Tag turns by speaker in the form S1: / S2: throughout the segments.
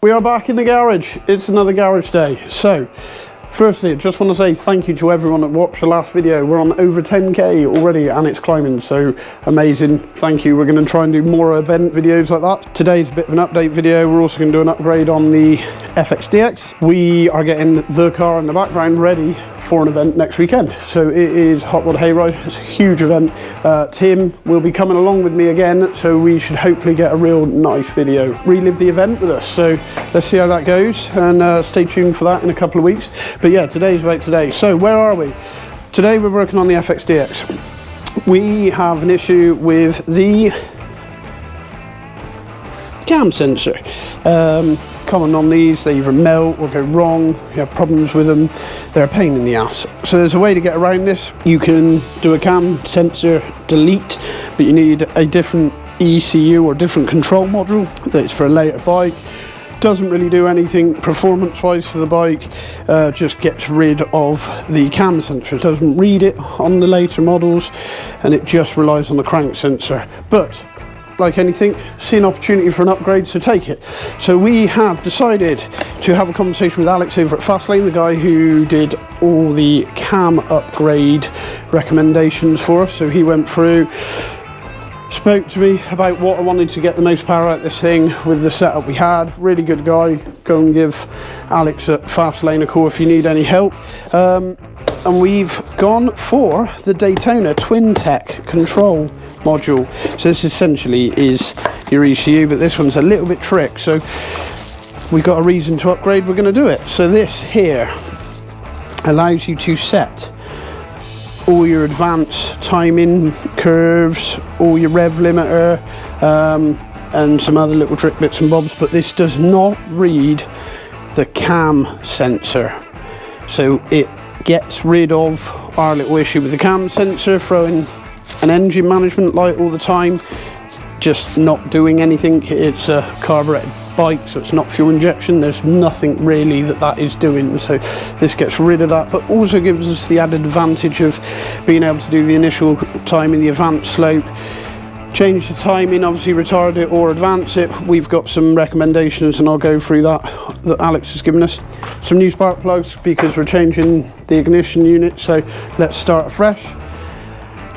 S1: We are back in the garage. It's another garage day. So, firstly, I just want to say thank you to everyone that watched the last video. We're on over 10k already and it's climbing, so amazing. Thank you. We're going to try and do more event videos like that. Today's a bit of an update video. We're also going to do an upgrade on the FXDX. We are getting the car in the background ready for an event next weekend. So it is Hotrod Hayride. It's a huge event. Tim will be coming along with me again, so we should hopefully get a real nice video. Relive the event with us. So let's see how that goes, and stay tuned for that in a couple of weeks. But yeah, today's about today. So where are we? Today we're working on the FXDX. We have an issue with the cam sensor. Common on these, they either melt or go wrong. You have problems with them. They're a pain in the ass. So there's a way to get around this. You can do a cam sensor delete, but you need a different ECU or different control module that's for a later bike. Doesn't really do anything performance wise for the bike, just gets rid of the cam sensor. It doesn't read it on the later models, and it just relies on the crank sensor. But like anything, see an opportunity for an upgrade, so take it. So we have decided to have a conversation with Alex over at Fastlane, the guy who did all the cam upgrade recommendations for us. So he went through, spoke to me about what I wanted to get the most power out of this thing with the setup we had. Really good guy. Go and give Alex at Fastlane a call if you need any help. And we've gone for the Daytona Twin Tec control module. So this essentially is your ECU, but this one's a little bit trick. So we've got a reason to upgrade, we're going to do it. So this here allows you to set all your advanced timing curves, all your rev limiter, and some other little trick bits and bobs, but this does not read the cam sensor. So it gets rid of our little issue with the cam sensor, throwing an engine management light all the time, just not doing anything. It's a carbureted bike, so it's not fuel injection. There's nothing really that is doing, so this gets rid of that, but also gives us the added advantage of being able to do the initial timing, the advanced slope, change the timing, obviously retard it or advance it. We've got some recommendations and I'll go through that Alex has given us. Some new spark plugs because we're changing the ignition unit, so let's start afresh.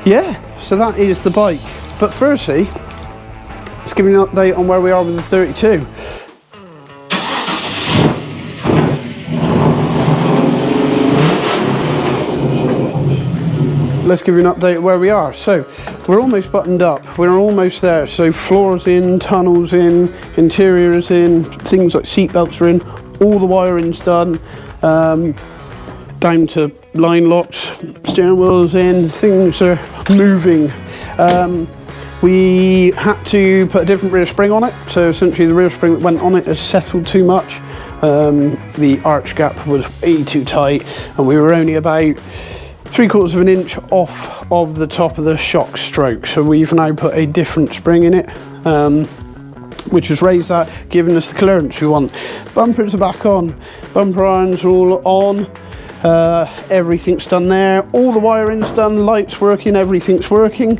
S1: Yeah, so that is the bike, but firstly let's give you an update on where we are with the 32. Let's give you an update of where we are. So we're almost buttoned up, we're almost there. So floors in, tunnels in, interior is in, things like seat belts are in, all the wiring's done, down to line locks, steering wheel's in, things are moving. We had to put a different rear spring on it, so essentially the rear spring that went on it has settled too much. The arch gap was way too tight, and we were only about 3/4 of an inch off of the top of the shock stroke. So we've now put a different spring in it, which has raised that, giving us the clearance we want. Bumpers are back on, bumper irons are all on. Everything's done there, all the wiring's done, lights working, everything's working.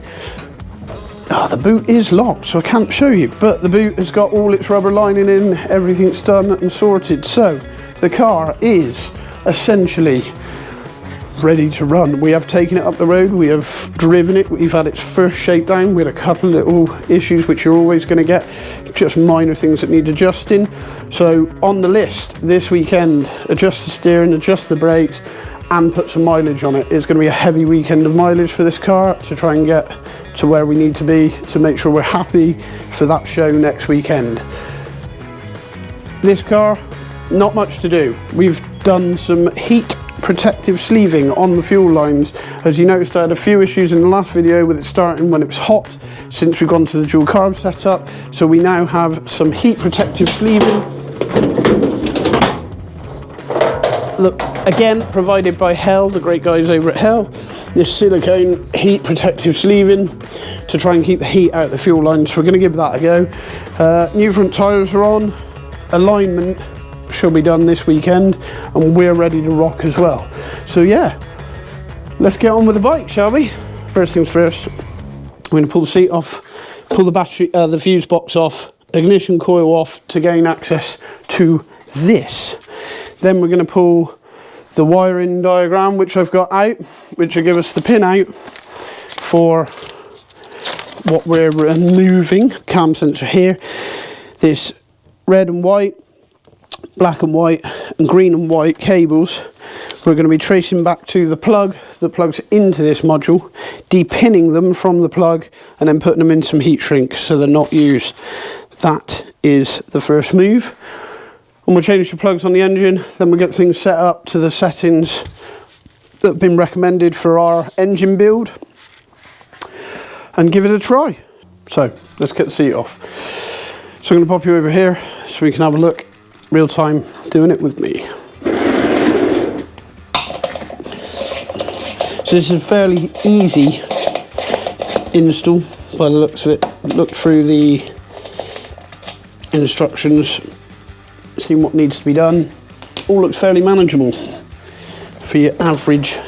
S1: Oh, the boot is locked, so I can't show you, but the boot has got all its rubber lining in, everything's done and sorted. So the car is essentially ready to run. We have taken it up the road, we have driven it, we've had its first shakedown. We had a couple of little issues which you're always going to get, just minor things that need adjusting. So on the list this weekend, adjust the steering, adjust the brakes and put some mileage on it. It's going to be a heavy weekend of mileage for this car to try and get to where we need to be to make sure we're happy for that show next weekend. This car, not much to do. We've done some heat protective sleeving on the fuel lines. As you noticed, I had a few issues in the last video with it starting when it was hot, since we've gone to the dual carb setup. So we now have some heat protective sleeving. Look, again, provided by Hell, the great guys over at Hell. This silicone heat protective sleeving to try and keep the heat out of the fuel line. So we're going to give that a go. New front tyres are on. Alignment should be done this weekend, and we're ready to rock as well. So yeah, let's get on with the bike, shall we? First things first, we're going to pull the seat off, pull the battery, the fuse box off, ignition coil off to gain access to this. Then we're going to pull the wiring diagram, which I've got out, which will give us the pin out for what we're removing. Cam sensor here, this red and white, black and white, and green and white cables we're going to be tracing back to the plug that plugs into this module, depinning them from the plug, and then putting them in some heat shrink so they're not used. That is the first move. And we'll change the plugs on the engine, then we'll get things set up to the settings that have been recommended for our engine build and give it a try. So let's get the seat off. So I'm going to pop you over here so we can have a look real time doing it with me. So this is a fairly easy install by the looks of it. Look through the instructions, see what needs to be done. All looks fairly manageable for your average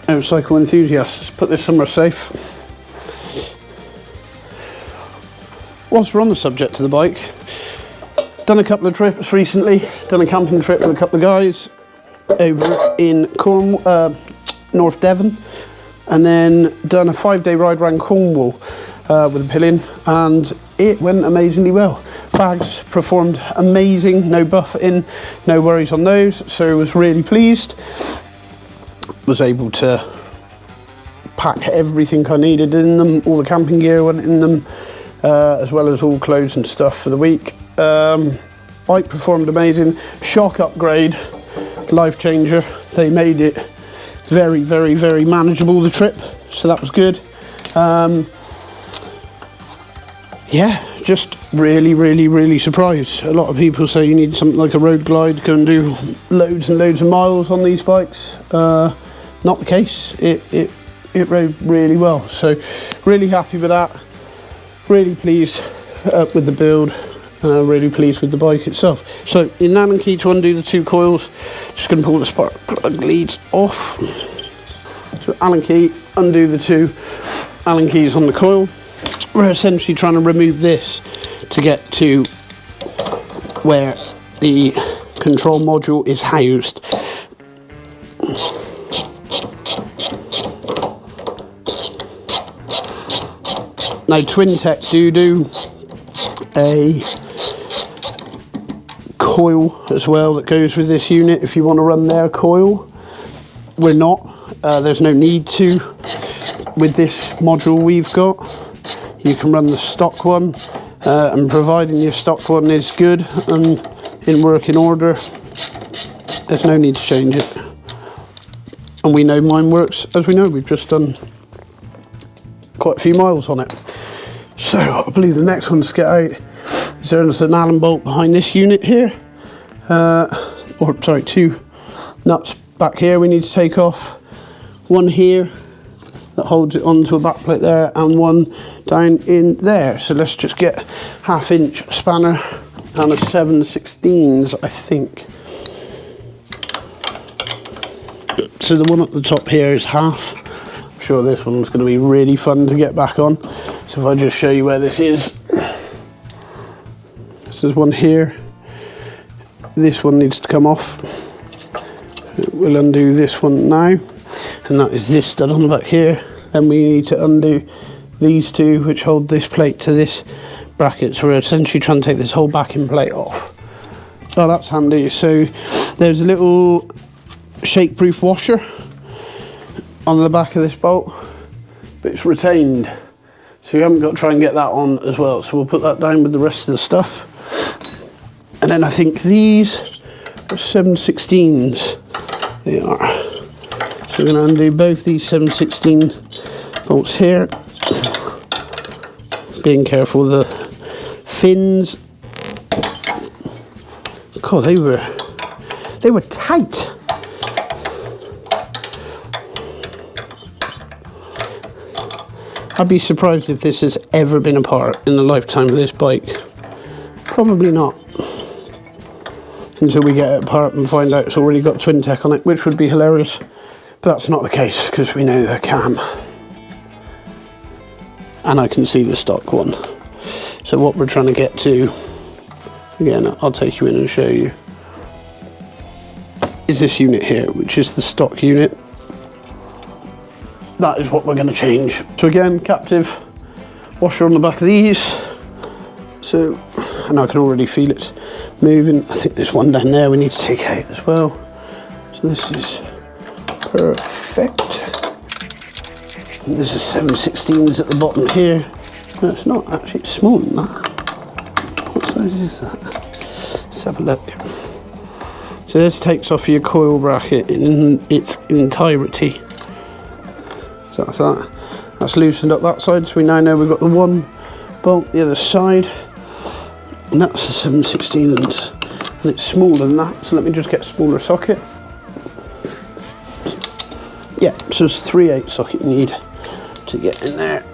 S1: motorcycle enthusiast. Let's put this somewhere safe. Whilst we're on the subject of the bike, done a couple of trips recently, done a camping trip with a couple of guys over in North Devon, and then done a 5-day ride around Cornwall with a pillion, and it went amazingly well. Bags performed amazing, no buffeting, no worries on those, so I was really pleased. Was able to pack everything I needed in them, all the camping gear went in them, as well as all clothes and stuff for the week. Bike performed amazing, shock upgrade, life changer. They made it very, very, very manageable, the trip, so that was good. Yeah, just really, really, really surprised. A lot of people say you need something like a road glide, go and do loads and loads of miles on these bikes. Not the case. It rode really well, so really happy with that. Really pleased with the build. Really pleased with the bike itself. So in Allen key to undo the two coils, just going to pull the spark plug leads off. So Allen key, undo the two Allen keys on the coil. We're essentially trying to remove this to get to where the control module is housed. Now Twin Tec do a coil as well that goes with this unit if you want to run their coil. We're not, there's no need to with this module we've got. You can run the stock one, and providing your stock one is good and in working order, there's no need to change it. And we know mine works, as we know, we've just done quite a few miles on it. So I believe the next one to get out is there's an Allen bolt behind this unit here, or sorry, two nuts back here we need to take off. One here that holds it onto a back plate there, and one down in there. So let's just get 1/2 inch spanner and a 7/16, I think. So the one at the top here is 1/2. I'm sure this one's going to be really fun to get back on. So if I just show you where this is. So there's one here. This one needs to come off. We'll undo this one now. And that is this stud on the back here. Then we need to undo these two, which hold this plate to this bracket. So we're essentially trying to take this whole backing plate off. Oh, that's handy. So there's a little shake-proof washer on the back of this bolt, but it's retained. So you haven't got to try and get that on as well. So we'll put that down with the rest of the stuff. And then I think these are 7/16s. They are. So we're going to undo both these 7/16 bolts here. Being careful of the fins. God, they were tight. I'd be surprised if this has ever been apart in the lifetime of this bike. Probably not. Until we get it apart and find out it's already got Twin Tec on it, which would be hilarious. But that's not the case, because we know the cam and I can see the stock one. So what we're trying to get to, again, I'll take you in and show you, is this unit here, which is the stock unit. That is what we're going to change. So again, captive washer on the back of these. So, and I can already feel it's moving. I think there's one down there we need to take out as well. So this is perfect. And there's a 7/16s at the bottom here. No, it's not actually, it's smaller than that. What size is that? Let's have a look. So this takes off your coil bracket in its entirety. So that's that. That's loosened up that side, so we now know we've got the one bolt the other side. And that's the 7/16s. And it's smaller than that, so let me just get a smaller socket. Yeah, so it's a 3/8 socket you need to get in there.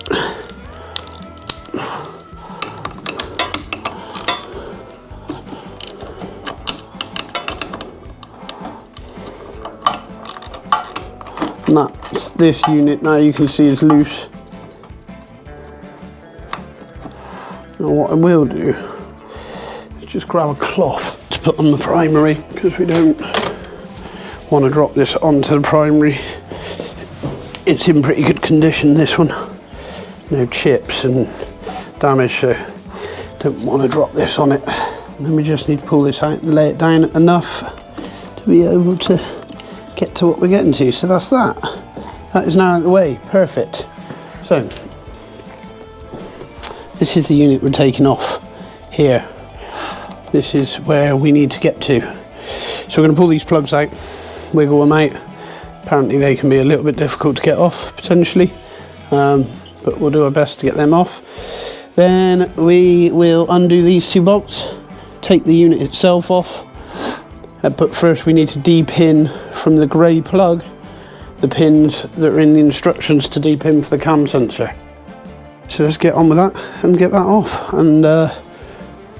S1: And that's this unit now, you can see is loose. Now what I will do is just grab a cloth to put on the primary, because we don't want to drop this onto the primary. It's in pretty good condition, this one. No chips and damage, so don't want to drop this on it. And then we just need to pull this out and lay it down enough to be able to get to what we're getting to. So that's that. That is now out of the way. Perfect. So this is the unit we're taking off here. This is where we need to get to. So we're going to pull these plugs out, wiggle them out. Apparently they can be a little bit difficult to get off potentially, but we'll do our best to get them off. Then we will undo these two bolts, take the unit itself off, but first we need to de-pin from the grey plug the pins that are in the instructions to de-pin for the cam sensor. So let's get on with that and get that off and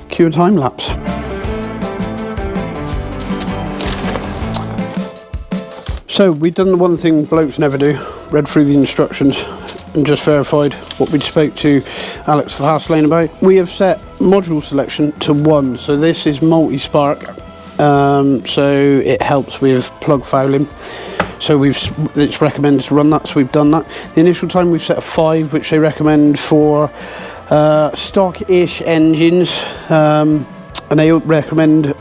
S1: cue a time lapse. So we've done the one thing blokes never do, read through the instructions and just verified what we'd spoke to Alex Fastlane about. We have set module selection to 1, so this is multi-spark, so it helps with plug fouling. So it's recommended to run that, so we've done that. The initial time we've set a 5, which they recommend for stock-ish engines, and they recommend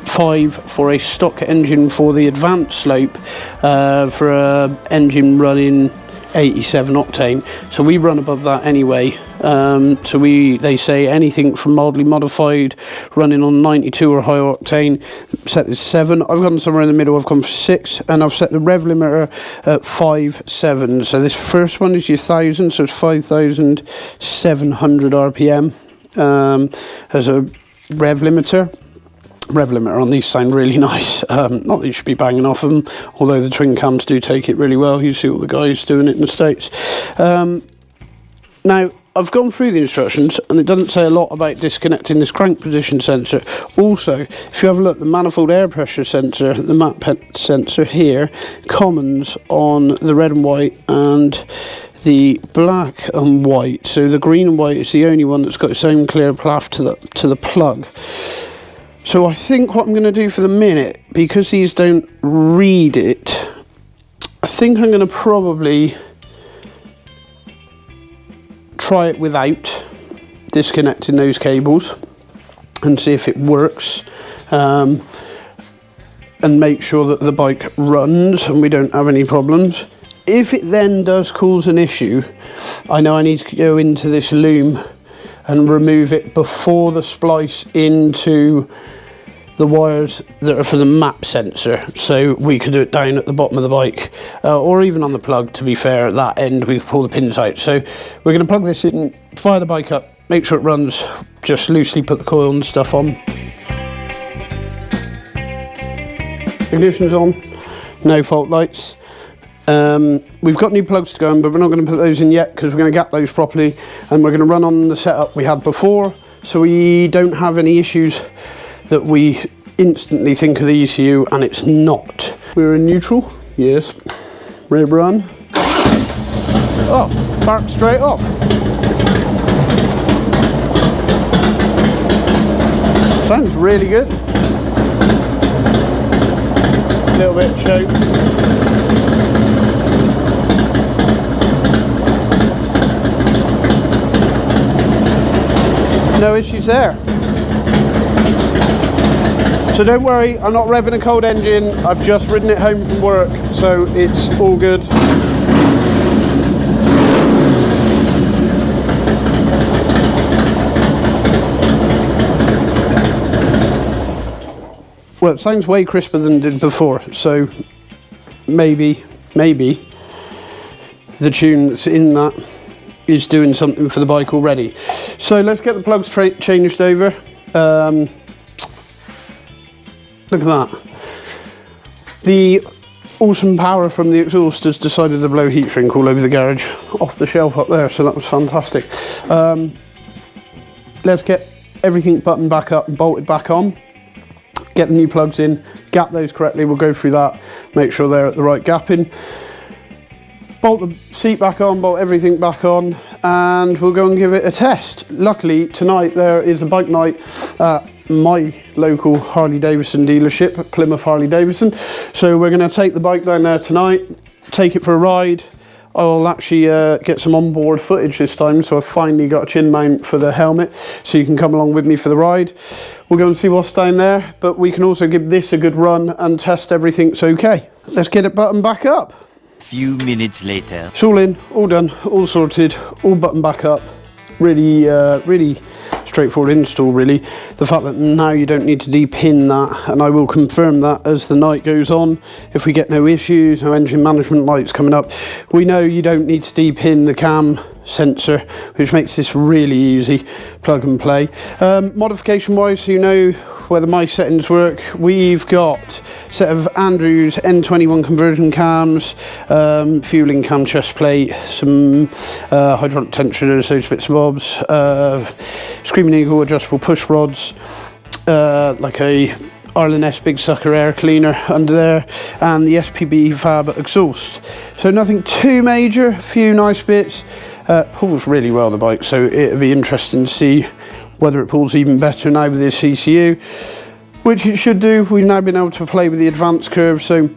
S1: 5 for a stock engine for the advanced slope, for a engine running 87 octane. So we run above that anyway. So they say anything from mildly modified running on 92 or high octane, set this 7. I've gone somewhere in the middle, I've gone for 6, and I've set the rev limiter at 5.7. So this first one is your 1000, so it's 5,700 RPM as a rev limiter. Rev limiter on these sound really nice. Not that you should be banging off them, although the twin cams do take it really well. You see all the guys doing it in the States. Now, I've gone through the instructions and it doesn't say a lot about disconnecting this crank position sensor. Also, if you have a look, the manifold air pressure sensor, the map sensor here, commons on the red and white and the black and white. So the green and white is the only one that's got its own clear path to the plug. So I think what I'm going to do for the minute, because these don't read it, I think I'm going to probably try it without disconnecting those cables and see if it works, and make sure that the bike runs and we don't have any problems. If it then does cause an issue, I know I need to go into this loom and remove it before the splice into the wires that are for the map sensor. So we could do it down at the bottom of the bike, or even on the plug, to be fair. At that end we could pull the pins out. So we're going to plug this in, fire the bike up, make sure it runs, just loosely put the coil and stuff on. Ignition's on, no fault lights. We've got new plugs to go in, but we're not going to put those in yet because we're going to gap those properly, and we're going to run on the setup we had before, so we don't have any issues that we instantly think of the ECU and it's not. We're in neutral, yes. Rear run. Oh, spark straight off. Sounds really good. A little bit of choke. No issues there. So don't worry, I'm not revving a cold engine. I've just ridden it home from work, so it's all good. Well, it sounds way crisper than it did before, so maybe the tune that's in that is doing something for the bike already. So let's get the plugs changed over. Look at that. The awesome power from the exhaust has decided to blow heat shrink all over the garage off the shelf up there, so that was fantastic. Let's get everything buttoned back up and bolted back on. Get the new plugs in, gap those correctly, we'll go through that, make sure they're at the right gapping. Bolt the seat back on, bolt everything back on, and we'll go and give it a test. Luckily, tonight there is a bike night at my local Harley Davidson dealership, Plymouth Harley Davidson. So we're going to take the bike down there tonight, take it for a ride. I'll actually get some onboard footage this time, so I've finally got a chin mount for the helmet, so you can come along with me for the ride. We'll go and see what's down there, but we can also give this a good run and test everything's okay. Let's get it buttoned back up.
S2: Few minutes later.
S1: It's all in, all done, all sorted, all buttoned back up. Really, really straightforward install, really. The fact that now you don't need to de-pin that, and I will confirm that as the night goes on. If we get no issues, no engine management lights coming up, we know you don't need to de-pin the cam sensor, which makes this really easy, plug and play. Modification wise, so you know whether my settings work, we've got a set of Andrews N21 conversion cams, fueling cam chest plate, some hydraulic tensioners, those bits and bobs, Screaming Eagle adjustable push rods, like a R&S Big Sucker air cleaner under there, and the SPB Fab exhaust. So nothing too major, a few nice bits. Pulls really well, the bike, so it'll be interesting to see whether it pulls even better now with this ECU, which it should do. We've now been able to play with the advanced curve, so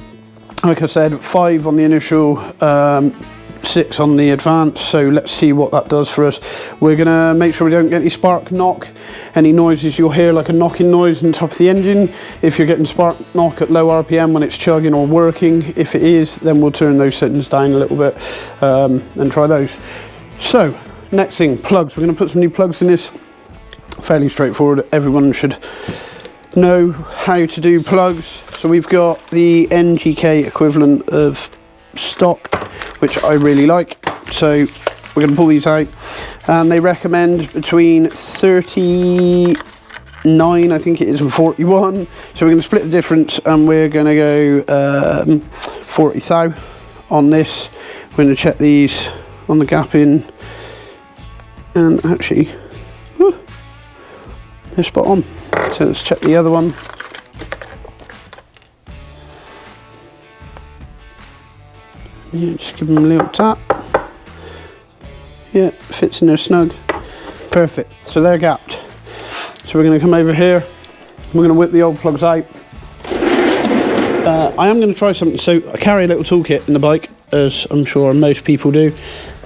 S1: like I said, 5 on the initial, 6 on the advanced, so let's see what that does for us. We're gonna make sure we don't get any spark knock, any noises you'll hear like a knocking noise on top of the engine. If you're getting spark knock at low RPM when it's chugging or working, if it is, then we'll turn those settings down a little bit and try those. So next thing, plugs. We're gonna put some new plugs in this. Fairly straightforward, everyone should know how to do plugs. So we've got the NGK equivalent of stock, which I really like, so we're going to pull these out, and they recommend between 39 I think it is and 41, so we're going to split the difference and we're going to go 40 thou on this. We're going to check these on the gapping, and actually they're spot on. So let's check the other one. Yeah, just give them a little tap. Yeah, fits in there snug. Perfect. So they're gapped. So we're going to come over here. We're going to whip the old plugs out. I am going to try something. So I carry a little toolkit in the bike, as I'm sure most people do,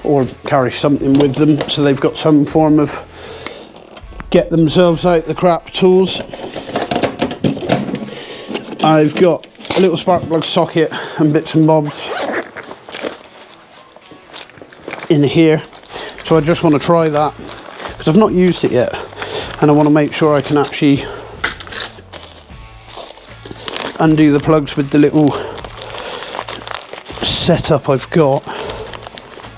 S1: or carry something with them so they've got some form of get themselves out the crap tools. I've got a little spark plug socket and bits and bobs in here, so I just want to try that because I've not used it yet, and I want to make sure I can actually undo the plugs with the little setup I've got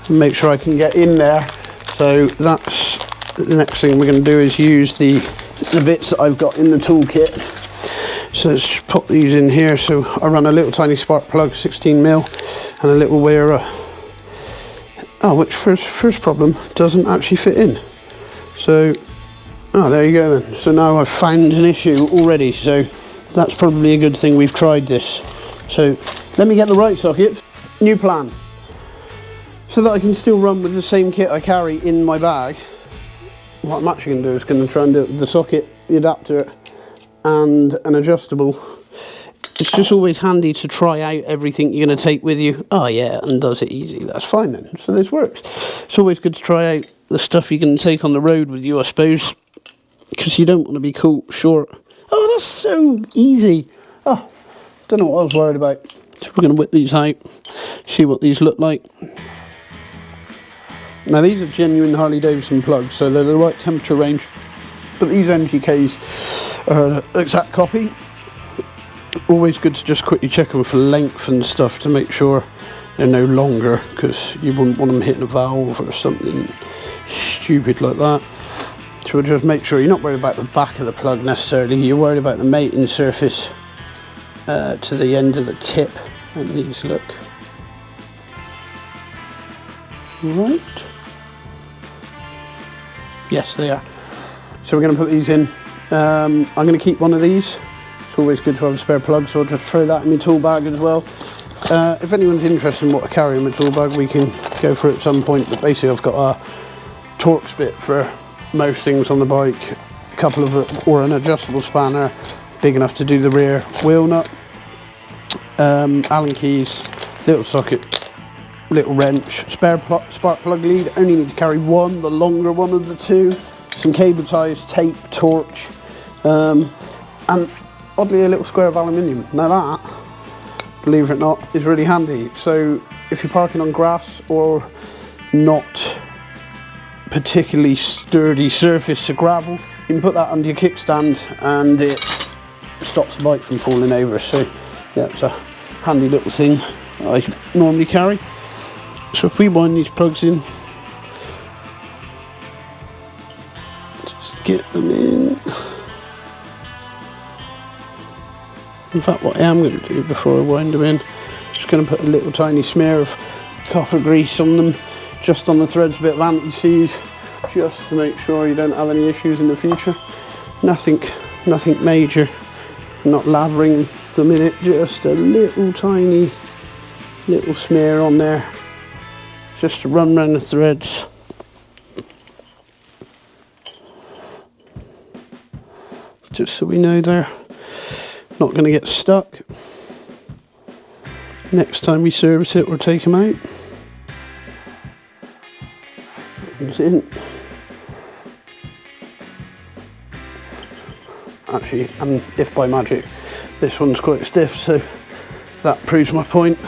S1: and make sure I can get in there. So that's the next thing we're going to do, is use the bits that I've got in the toolkit. So let's just pop these in here. So I run a little tiny spark plug, 16mm, and a little wearer. Oh, which first problem doesn't actually fit in. So, oh, there you go then. So now I've found an issue already. So that's probably a good thing we've tried this. So let me get the right sockets. New plan. so that I can still run with the same kit I carry in my bag. What I'm actually going to do is going to try and do it with the socket, the adapter, and an adjustable. It's just always handy to try out everything you're going to take with you. Oh yeah, and does it easy. That's fine then. So this works. It's always good to try out the stuff you can take on the road with you, I suppose, because you don't want to be caught short. Oh, that's so easy. Oh, don't know what I was worried about. So we're going to whip these out, see what these look like. Now these are genuine Harley Davidson plugs, so they're the right temperature range. But these NGKs are an exact copy. Always good to just quickly check them for length and stuff to make sure they're no longer, because you wouldn't want them hitting a valve or something stupid like that. So we'll just make sure you're not worried about the back of the plug necessarily, you're worried about the mating surface to the end of the tip. And these look right. Yes, they are. So we're going to put these in. I'm going to keep one of these. It's always good to have a spare plug, so I'll just throw that in my tool bag as well. If anyone's interested in what I carry in my tool bag, we can go for it at some point. But basically I've got a Torx bit for most things on the bike, a couple of or an adjustable spanner big enough to do the rear wheel nut, Allen keys, little socket, little wrench, spare spark plug lead. Only need to carry one, the longer one of the two, some cable ties, tape, torch, and oddly a little square of aluminium. Now that, believe it or not, is really handy. So if you're parking on grass or not particularly sturdy surface, so gravel, you can put that under your kickstand and it stops the bike from falling over. So yeah, it's a handy little thing I normally carry. So if we wind these plugs in, just get them in. In fact, what I am going to do before I wind them in, just going to put a little tiny smear of copper grease on them, just on the threads, a bit of anti-seize, just to make sure you don't have any issues in the future. Nothing major. I'm not lathering them in it, just a little tiny little smear on there, just to run around the threads. Just so we know they're not going to get stuck next time we service it or take them out. Comes in. Actually, and if by magic this one's quite stiff, so that proves my point.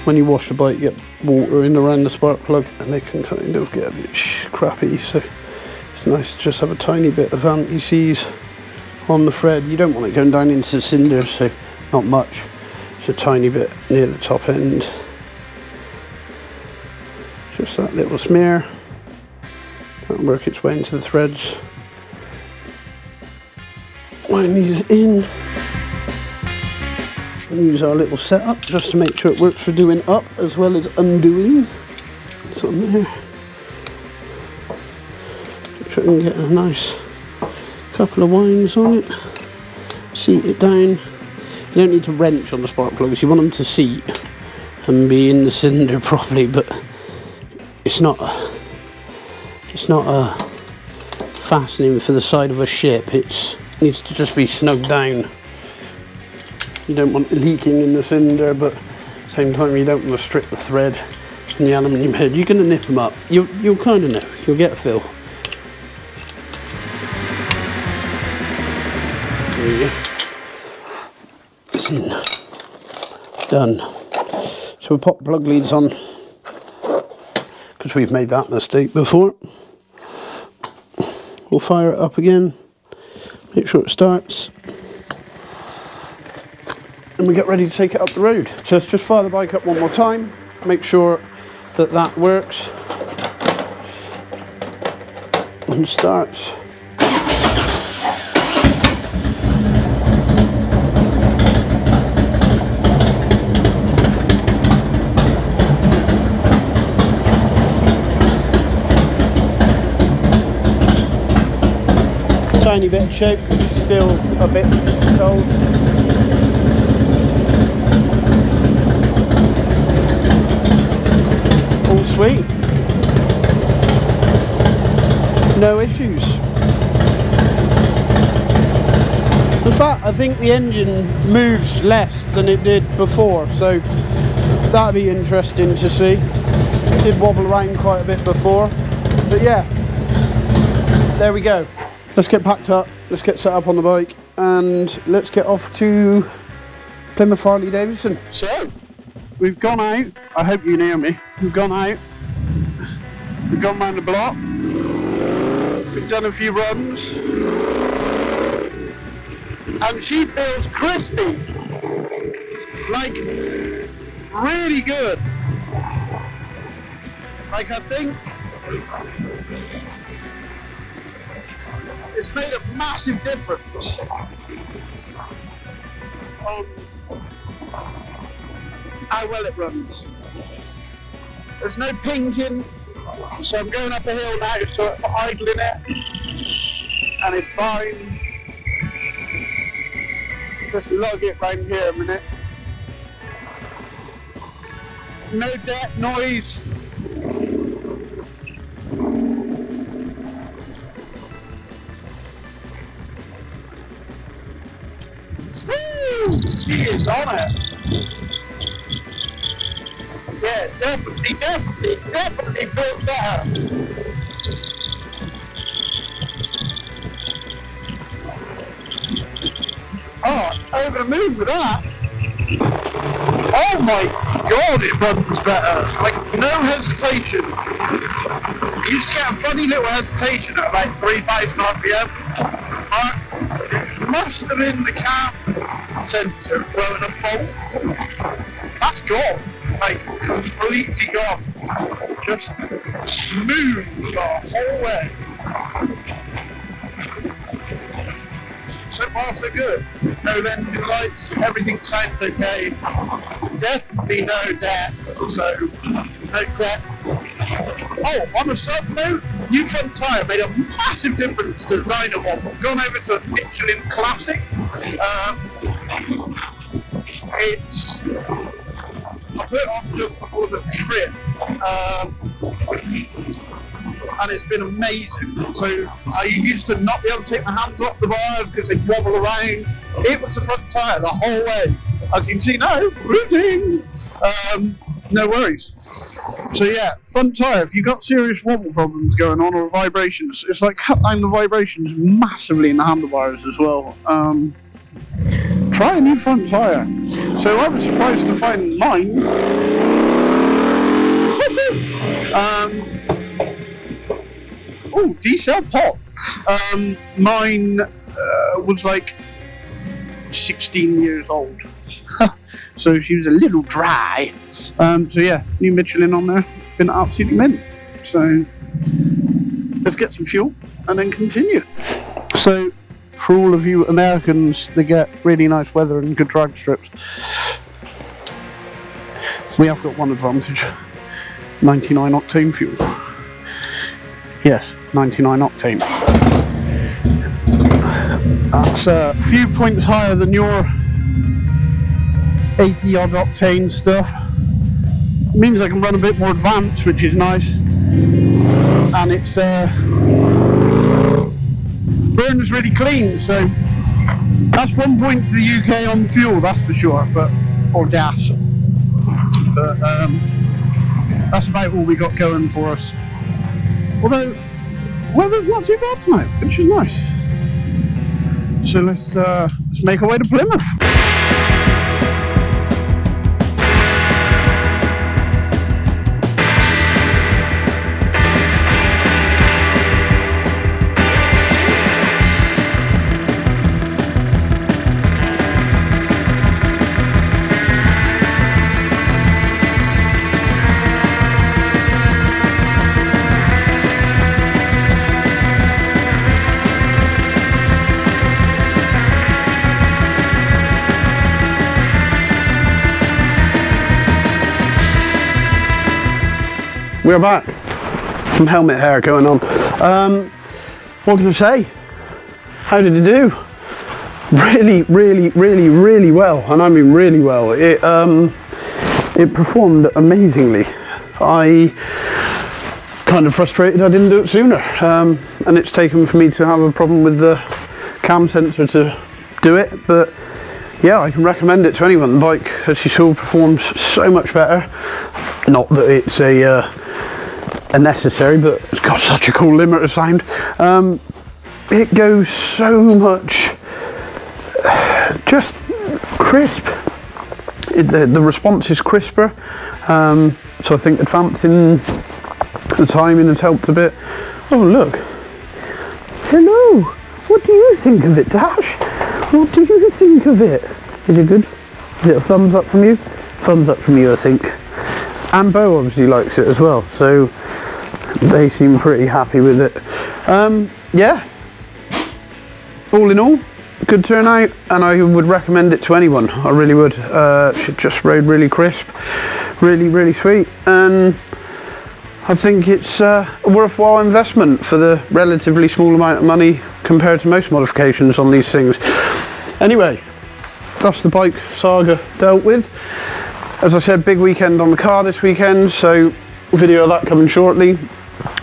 S1: When you wash the bike, you get water in around the spark plug and they can kind of get a bit crappy, so it's nice to just have a tiny bit of anti-seize on the thread. You don't want it going down into the cinder, so not much, just a tiny bit near the top end. Just that little smear, that'll work its way into the threads. Wind these in and use our little setup just to make sure it works for doing up as well as undoing. It's on there. Make sure I can get a nice couple of winds on it. Seat it down. You don't need to wrench on the spark plugs, you want them to seat and be in the cylinder properly, but it's not a fastening for the side of a ship. It needs to just be snug down. You don't want it leaking in the cylinder, but at the same time you don't want to strip the thread in the aluminium head. You're going to nip them up. You'll kind of know. You'll get a feel. There you go. It's in. Done. So we'll pop plug leads on, because we've made that mistake before. We'll fire it up again, make sure it starts, and we get ready to take it up the road. So let's just fire the bike up one more time, make sure that that works and starts. Tiny bit of choke, which is still a bit cold. sweet. No issues. In fact, I think the engine moves less than it did before, so that'd be interesting to see. It did wobble around quite a bit before, but yeah, there we go. Let's get packed up, let's get set up on the bike, and let's get off to Plymouth Harley Davidson. So, we've gone out, I hope you can hear me, we've gone out, we've gone round the block, we've done a few runs, and she feels crispy, like really good. Like I think it's made a massive difference on how well it runs. There's no pinking, so I'm going up a hill now, so I'm idling it, and it's fine. Just lug it round here a minute. No deck noise. Woo! She is on it. Yeah, definitely feels better. Oh, over the moon with that. Oh my god, it runs better. Like, no hesitation. You used to get a funny little hesitation at about 3,000 RPM. It must have been the cam sensor throwing a fault. That's gone. Like, completely gone. Just smooth the whole way. So far so good. No engine lights, everything sounds okay. Definitely no debt, so no debt. Oh, on a sub note, new front tyre made a massive difference to the dyno one. I've gone over to a Michelin Classic. I put it on just before the trip. And it's been amazing. So I used to not be able to take my hands off the bars because they'd wobble around. It was the front tyre the whole way. As you can see now, routing. No worries. So yeah, front tyre, if you've got serious wobble problems going on or vibrations, it's like cut down the vibrations massively in the handlebars as well. Try a new front tyre. So I was surprised to find mine. Oh, D-cell pop. Mine was like 16 years old. So she was a little dry. So yeah, new Michelin on there. Been absolutely mint. So let's get some fuel and then continue. So for all of you Americans that get really nice weather and good drag strips, we have got one advantage. 99 octane fuel. Yes, 99 octane. That's a few points higher than your 80 odd octane stuff. It means I can run a bit more advanced, which is nice. And it's burns really clean, so that's 1 point to the UK on fuel, that's for sure, or gas. But that's about all we got going for us. Although weather's not too bad tonight, which is nice. So let's make our way to Plymouth. We're back. Some helmet hair going on. What can I say? How did it do? Really well, and I mean really well. It performed amazingly. I kind of frustrated I didn't do it sooner, and it's taken for me to have a problem with the cam sensor to do it, but yeah, I can recommend it to anyone. The bike, as you saw, performs so much better. Not that it's a necessary, but it's got such a cool limiter sound. It goes so much just crisp. The response is crisper, so I think advancing the timing has helped a bit. Oh look, hello, what do you think of it, Dash? What do you think of it? Is it good? Is it a thumbs up from you? Thumbs up from you, I think. And Bo obviously likes it as well, so they seem pretty happy with it. Yeah, all in all, good turnout, and I would recommend it to anyone. I really would. She just rode really crisp, really sweet, and I think it's a worthwhile investment for the relatively small amount of money compared to most modifications on these things. Anyway, that's the bike saga dealt with. As I said, big weekend on the car this weekend, so video of that coming shortly.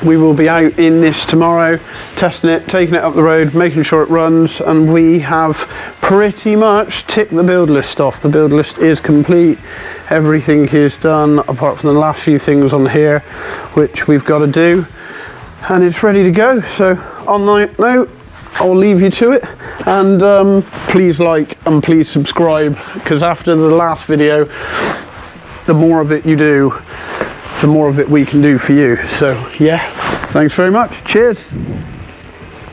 S1: We will be out in this tomorrow, testing it, taking it up the road, making sure it runs, and we have pretty much ticked the build list off. The build list is complete. Everything is done apart from the last few things on here which we've got to do, and it's ready to go. So on that note, I'll leave you to it, and please like and please subscribe, because after the last video, the more of it you do, the more of it we can do for you. So yeah, thanks very much. Cheers.